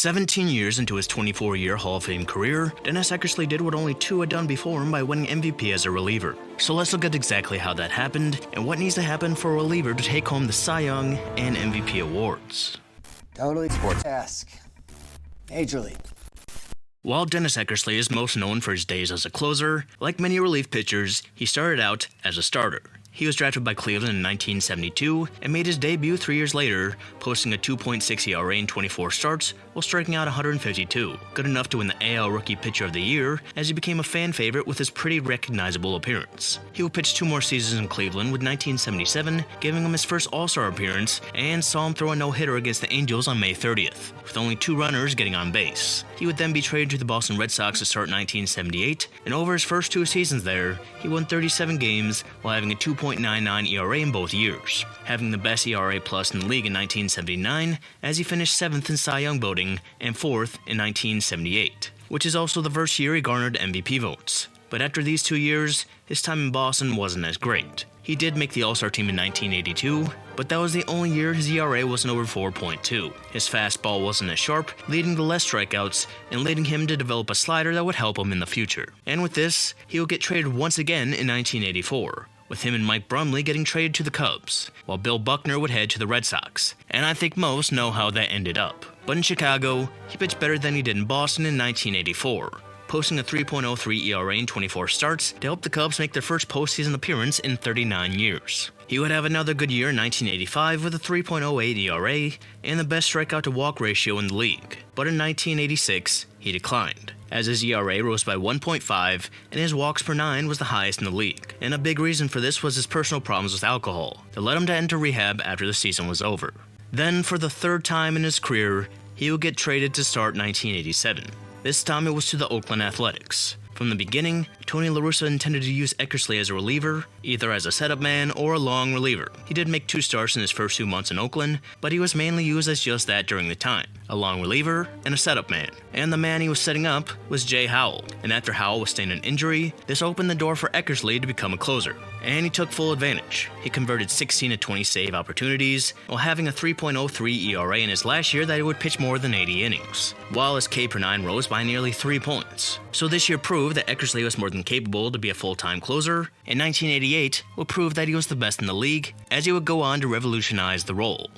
17 years into his 24-year Hall of Fame career, Dennis Eckersley did what only two had done before him by winning MVP as a reliever. So let's look at exactly how that happened and what needs to happen for a reliever to take home the Cy Young and MVP awards. Totally sports-esque. Major League. While Dennis Eckersley is most known for his days as a closer, like many relief pitchers, he started out as a starter. He was drafted by Cleveland in 1972 and made his debut 3 years later, posting a 2.6 ERA in 24 starts while striking out 152, good enough to win the AL Rookie Pitcher of the Year as he became a fan favorite with his pretty recognizable appearance. He would pitch 2 more seasons in Cleveland with 1977, giving him his first All-Star appearance, and saw him throw a no-hitter against the Angels on May 30th, with only 2 runners getting on base. He would then be traded to the Boston Red Sox to start 1978, and over his first 2 seasons there, he won 37 games while having a 2.99 ERA in both years, having the best ERA plus in the league in 1979 as he finished 7th in Cy Young voting and 4th in 1978, which is also the first year he garnered MVP votes. But after these 2 years, his time in Boston wasn't as great. He did make the All-Star team in 1982, but that was the only year his ERA wasn't over 4.2. His fastball wasn't as sharp, leading to less strikeouts and leading him to develop a slider that would help him in the future. And with this, he would get traded once again in 1984. With him and Mike Brumley getting traded to the Cubs, while Bill Buckner would head to the Red Sox, and I think most know how that ended up. But in Chicago, he pitched better than he did in Boston in 1984, posting a 3.03 ERA in 24 starts to help the Cubs make their first postseason appearance in 39 years. He would have another good year in 1985 with a 3.08 ERA and the best strikeout-to-walk ratio in the league, but in 1986, he declined, as his ERA rose by 1.5 and his walks per 9 was the highest in the league. And a big reason for this was his personal problems with alcohol that led him to enter rehab after the season was over. Then, for the 3rd time in his career, he would get traded to start 1987. This time it was to the Oakland Athletics. From the beginning, Tony La Russa intended to use Eckersley as a reliever, either as a setup man or a long reliever. He did make 2 starts in his first 2 months in Oakland, but he was mainly used as just that during the time, a long reliever and a setup man. And the man he was setting up was Jay Howell, and after Howell was sustained an injury, this opened the door for Eckersley to become a closer. And he took full advantage. He converted 16 to 20 save opportunities, while having a 3.03 ERA in his last year that he would pitch more than 80 innings, while his K per 9 rose by nearly 3 points. So this year proved that Eckersley was more than capable to be a full-time closer, and 1988 would prove that he was the best in the league, as he would go on to revolutionize the role.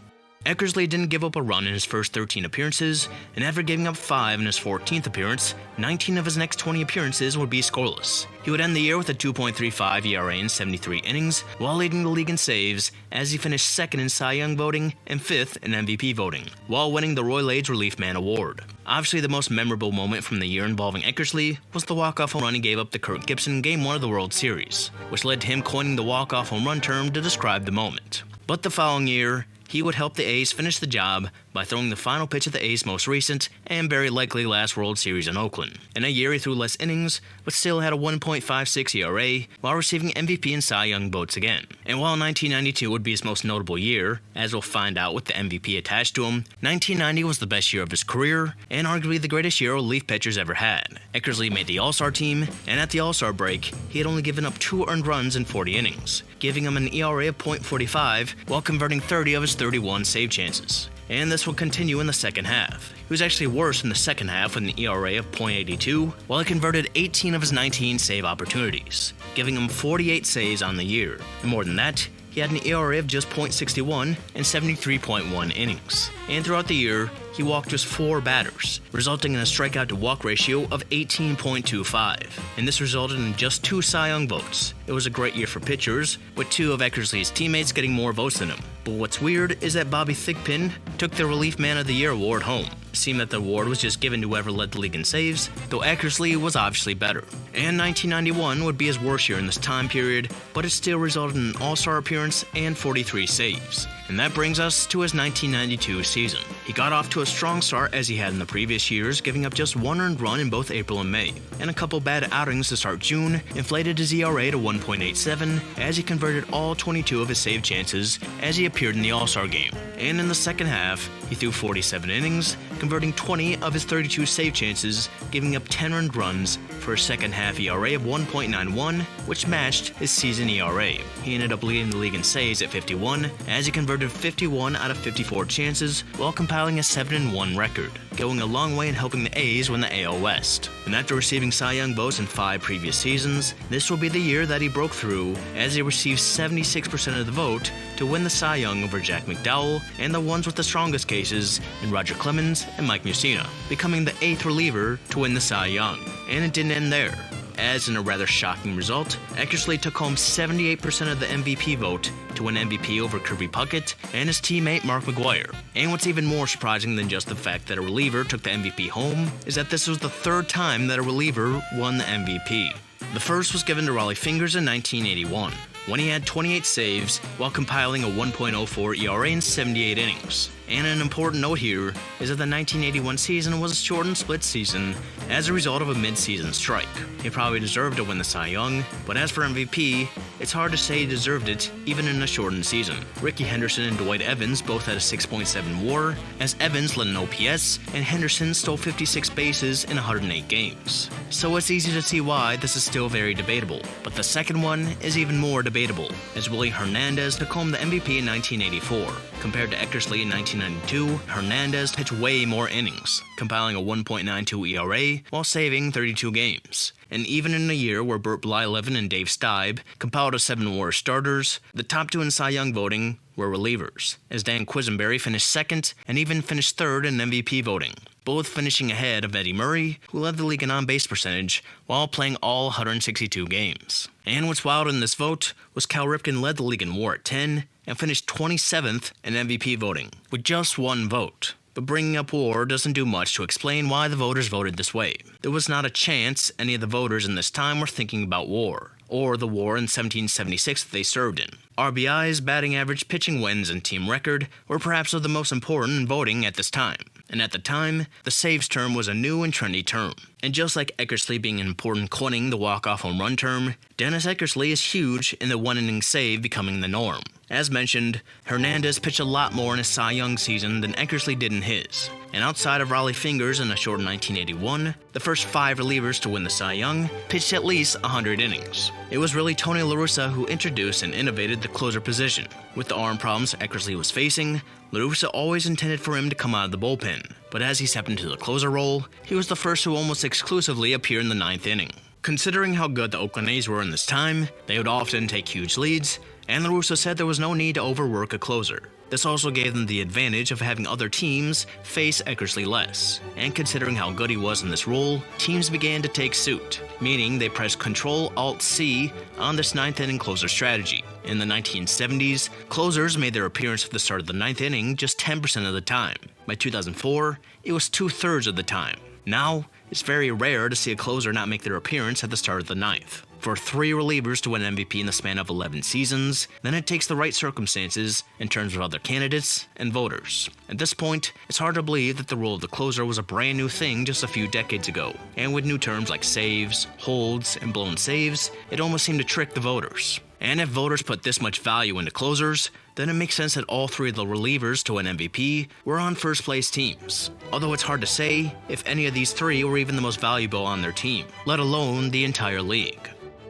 Eckersley didn't give up a run in his first 13 appearances, and after giving up 5 in his 14th appearance, 19 of his next 20 appearances would be scoreless. He would end the year with a 2.35 ERA in 73 innings, while leading the league in saves, as he finished 2nd in Cy Young voting and 5th in MVP voting, while winning the Roy Lades Relief Man Award. Obviously, the most memorable moment from the year involving Eckersley was the walk-off home run he gave up to Kirk Gibson in Game 1 of the World Series, which led to him coining the walk-off home run term to describe the moment. But the following year, he would help the A's finish the job by throwing the final pitch of the A's most recent and very likely last World Series in Oakland. In a year he threw less innings, but still had a 1.56 ERA while receiving MVP and Cy Young votes again. And while 1992 would be his most notable year, as we'll find out with the MVP attached to him, 1990 was the best year of his career and arguably the greatest year a relief pitcher's ever had. Eckersley made the All-Star team, and at the All-Star break, he had only given up 2 earned runs in 40 innings, giving him an ERA of .45 while converting 30 of his 31 save chances. And this will continue in the second half. He was actually worse in the second half with an ERA of .82, while he converted 18 of his 19 save opportunities, giving him 48 saves on the year. And more than that, he had an ERA of just .61 and 73.1 innings. And throughout the year, he walked just 4 batters, resulting in a strikeout-to-walk ratio of 18.25, and this resulted in just 2 Cy Young votes. It was a great year for pitchers, with 2 of Eckersley's teammates getting more votes than him. But what's weird is that Bobby Thigpen took the Relief Man of the Year award home. It seemed that the award was just given to whoever led the league in saves, though Eckersley was obviously better. And 1991 would be his worst year in this time period, but it still resulted in an All-Star appearance and 43 saves. And that brings us to his 1992 season. He got off to a strong start as he had in the previous years, giving up just 1 earned run in both April and May, and a couple bad outings to start June inflated his ERA to 1.87 as he converted all 22 of his save chances as he appeared in the All-Star game. And in the second half, he threw 47 innings, converting 20 of his 32 save chances, giving up 10 earned runs for a second half ERA of 1.91, which matched his season ERA. He ended up leading the league in saves at 51, as he converted 51 out of 54 chances while compiling a 7-1 record. going a long way in helping the A's win the AL West. And after receiving Cy Young votes in 5 previous seasons, this will be the year that he broke through, as he received 76% of the vote to win the Cy Young over Jack McDowell and the ones with the strongest cases in Roger Clemens and Mike Mussina, becoming the 8th reliever to win the Cy Young. And it didn't end there, as in a rather shocking result, Eckersley took home 78% of the MVP vote to win MVP over Kirby Puckett and his teammate Mark McGwire. And what's even more surprising than just the fact that a reliever took the MVP home is that this was the 3rd time that a reliever won the MVP. The first was given to Rollie Fingers in 1981, when he had 28 saves while compiling a 1.04 ERA in 78 innings. And an important note here is that the 1981 season was a shortened split season as a result of a mid-season strike. He probably deserved to win the Cy Young, but as for MVP, it's hard to say he deserved it even in a shortened season. Rickey Henderson and Dwight Evans both had a 6.7 WAR, as Evans led an OPS and Henderson stole 56 bases in 108 games. So it's easy to see why this is still very debatable. But the second one is even more debatable, as Willie Hernandez took home the MVP in 1984. Compared to Eckersley in 1992, Hernandez pitched way more innings, compiling a 1.92 ERA while saving 32 games. And even in a year where Burt Blyleven and Dave Stieb compiled a 7 WAR starters, the top 2 in Cy Young voting were relievers, as Dan Quisenberry finished 2nd and even finished 3rd in MVP voting, both finishing ahead of Eddie Murray, who led the league in on-base percentage while playing all 162 games. And what's wild in this vote was Cal Ripken led the league in WAR at 10 and finished 27th in MVP voting, with just 1 vote. But bringing up WAR doesn't do much to explain why the voters voted this way. There was not a chance any of the voters in this time were thinking about WAR, or the WAR in 1776 that they served in. RBIs, batting average, pitching wins, and team record were perhaps of the most important in voting at this time. And at the time, the saves term was a new and trendy term. And just like Eckersley being important coining the walk-off home run term, Dennis Eckersley is huge in the one-inning save becoming the norm. As mentioned, Hernandez pitched a lot more in his Cy Young season than Eckersley did in his. And outside of Rollie Fingers in a short 1981, the first 5 relievers to win the Cy Young pitched at least 100 innings. It was really Tony La Russa who introduced and innovated the closer position. With the arm problems Eckersley was facing, La Russa always intended for him to come out of the bullpen, but as he stepped into the closer role, he was the first to almost exclusively appear in the 9th inning. Considering how good the Oakland A's were in this time, they would often take huge leads, and La Russa said there was no need to overwork a closer. This also gave them the advantage of having other teams face Eckersley less, and considering how good he was in this role, teams began to take suit, meaning they pressed Control-Alt-C on this 9th inning closer strategy. In the 1970s, closers made their appearance at the start of the 9th inning just 10% of the time. By 2004, it was 2/3 of the time. Now, it's very rare to see a closer not make their appearance at the start of the 9th. For 3 relievers to win MVP in the span of 11 seasons, then it takes the right circumstances in terms of other candidates and voters. At this point, it's hard to believe that the role of the closer was a brand new thing just a few decades ago, and with new terms like saves, holds, and blown saves, it almost seemed to trick the voters. And if voters put this much value into closers, then it makes sense that all 3 of the relievers to win MVP were on first place teams. Although it's hard to say if any of these 3 were even the most valuable on their team, let alone the entire league.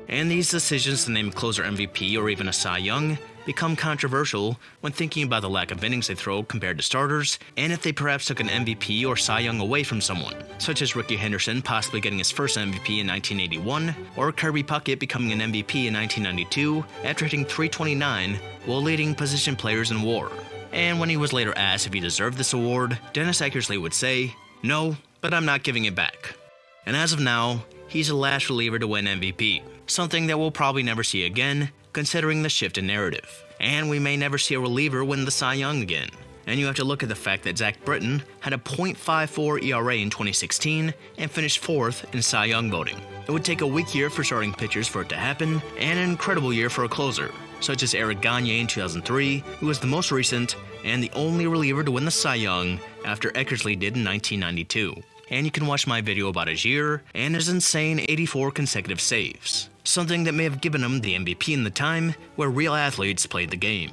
And these decisions to name a closer MVP or even a Cy Young become controversial when thinking about the lack of innings they throw compared to starters, and if they perhaps took an MVP or Cy Young away from someone, such as Rickey Henderson possibly getting his first MVP in 1981, or Kirby Puckett becoming an MVP in 1992 after hitting .329 while leading position players in WAR. And when he was later asked if he deserved this award, Dennis Eckersley would say, "No, but I'm not giving it back." And as of now, he's the last reliever to win MVP, something that we'll probably never see again, considering the shift in narrative. And we may never see a reliever win the Cy Young again. And you have to look at the fact that Zach Britton had a .54 ERA in 2016 and finished 4th in Cy Young voting. It would take a weak year for starting pitchers for it to happen, and an incredible year for a closer, such as Eric Gagne in 2003, who was the most recent and the only reliever to win the Cy Young after Eckersley did in 1992. And you can watch my video about his year and his insane 84 consecutive saves, something that may have given him the MVP in the time where real athletes played the game.